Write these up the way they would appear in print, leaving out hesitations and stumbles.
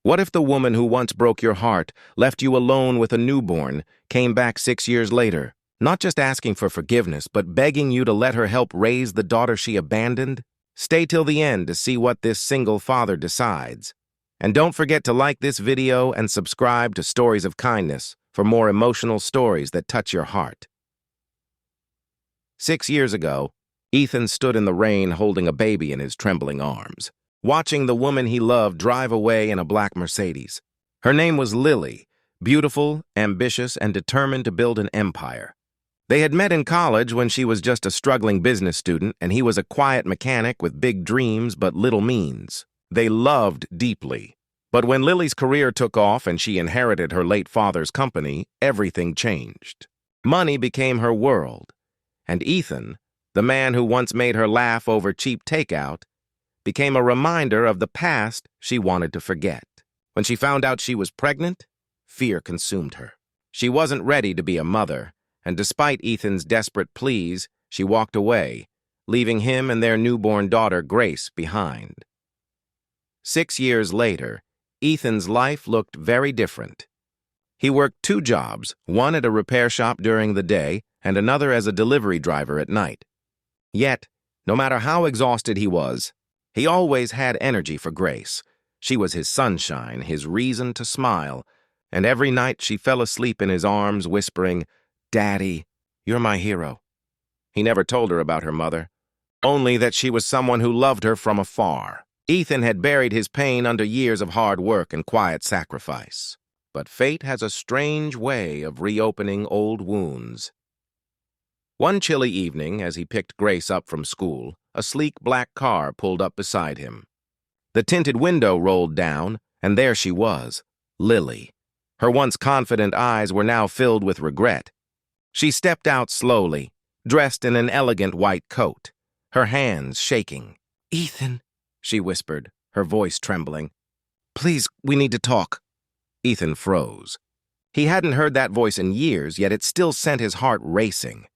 What if the woman who once broke your heart, left you alone with a newborn, came back 6 years later, not just asking for forgiveness, but begging you to let her help raise the daughter she abandoned? Stay till the end to see what this single father decides. And don't forget to like this video and subscribe to Stories of Kindness for more emotional stories that touch your heart. 6 years ago, Ethan stood in the rain holding a baby in his trembling arms, watching the woman he loved drive away in a black Mercedes. Her name was Lily, beautiful, ambitious, and determined to build an empire. They had met in college when she was just a struggling business student and he was a quiet mechanic with big dreams but little means. They loved deeply. But when Lily's career took off and she inherited her late father's company, everything changed. Money became her world, and Ethan, the man who once made her laugh over cheap takeout, became a reminder of the past she wanted to forget. When she found out she was pregnant, fear consumed her. She wasn't ready to be a mother, and despite Ethan's desperate pleas, she walked away, leaving him and their newborn daughter, Grace, behind. 6 years later, Ethan's life looked very different. He worked 2 jobs, one at a repair shop during the day and another as a delivery driver at night. Yet, no matter how exhausted he was, he always had energy for Grace. She was his sunshine, his reason to smile, and every night she fell asleep in his arms, whispering, "Daddy, you're my hero." He never told her about her mother, only that she was someone who loved her from afar. Ethan had buried his pain under years of hard work and quiet sacrifice. But fate has a strange way of reopening old wounds. One chilly evening, as he picked Grace up from school, a sleek black car pulled up beside him. The tinted window rolled down, and there she was, Lily. Her once confident eyes were now filled with regret. She stepped out slowly, dressed in an elegant white coat, her hands shaking. "Ethan," she whispered, her voice trembling. "Please, we need to talk." Ethan froze. He hadn't heard that voice in years, yet it still sent his heart racing.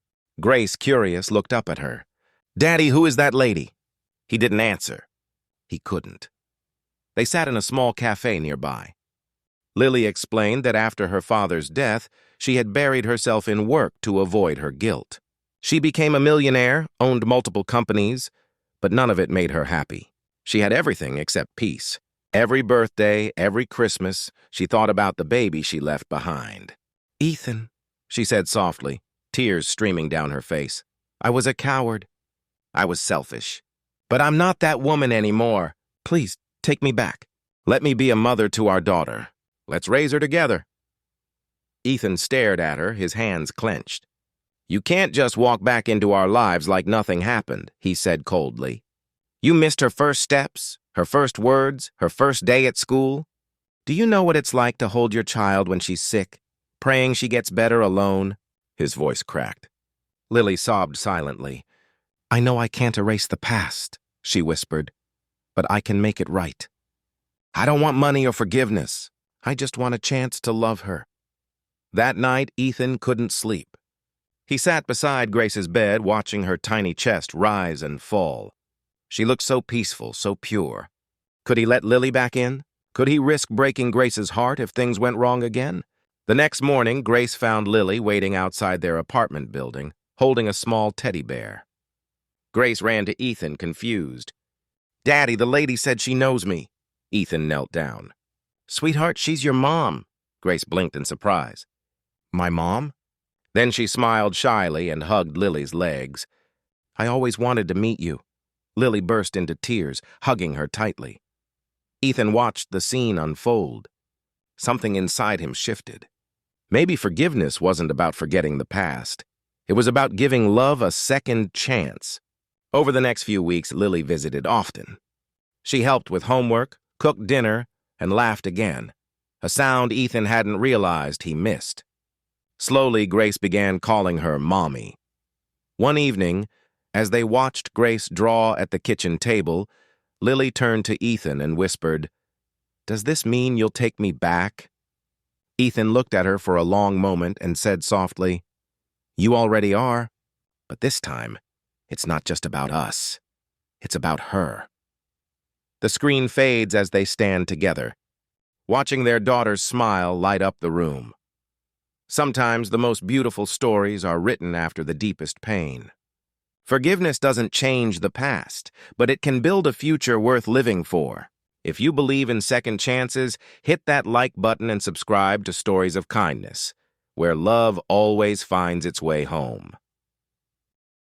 Grace, curious, looked up at her. "Daddy, who is that lady?" He didn't answer. He couldn't. They sat in a small cafe nearby. Lily explained that after her father's death, she had buried herself in work to avoid her guilt. She became a millionaire, owned multiple companies, but none of it made her happy. She had everything except peace. Every birthday, every Christmas, she thought about the baby she left behind. "Ethan," she said softly, tears streaming down her face. "I was a coward. I was selfish. But I'm not that woman anymore. Please, take me back. Let me be a mother to our daughter. Let's raise her together." Ethan stared at her, his hands clenched. "You can't just walk back into our lives like nothing happened," he said coldly. "You missed her first steps, her first words, her first day at school. Do you know what it's like to hold your child when she's sick, praying she gets better alone?" His voice cracked. Lily sobbed silently. "I know I can't erase the past," she whispered, "but I can make it right. I don't want money or forgiveness. I just want a chance to love her." That night, Ethan couldn't sleep. He sat beside Grace's bed, watching her tiny chest rise and fall. She looked so peaceful, so pure. Could he let Lily back in? Could he risk breaking Grace's heart if things went wrong again? The next morning, Grace found Lily waiting outside their apartment building, holding a small teddy bear. Grace ran to Ethan, confused. "Daddy, the lady said she knows me." Ethan knelt down. "Sweetheart, she's your mom." Grace blinked in surprise. "My mom?" Then she smiled shyly and hugged Lily's legs. "I always wanted to meet you." Lily burst into tears, hugging her tightly. Ethan watched the scene unfold. Something inside him shifted. Maybe forgiveness wasn't about forgetting the past. It was about giving love a second chance. Over the next few weeks, Lily visited often. She helped with homework, cooked dinner, and laughed again, a sound Ethan hadn't realized he missed. Slowly, Grace began calling her Mommy. One evening, as they watched Grace draw at the kitchen table, Lily turned to Ethan and whispered, "Does this mean you'll take me back?" Ethan looked at her for a long moment and said softly, "You already are, but this time, it's not just about us. It's about her." The screen fades as they stand together. watching their daughter's smile light up the room. Sometimes the most beautiful stories are written after the deepest pain. Forgiveness doesn't change the past, but it can build a future worth living for. If you believe in second chances, hit that like button and subscribe to Stories of Kindness, where love always finds its way home.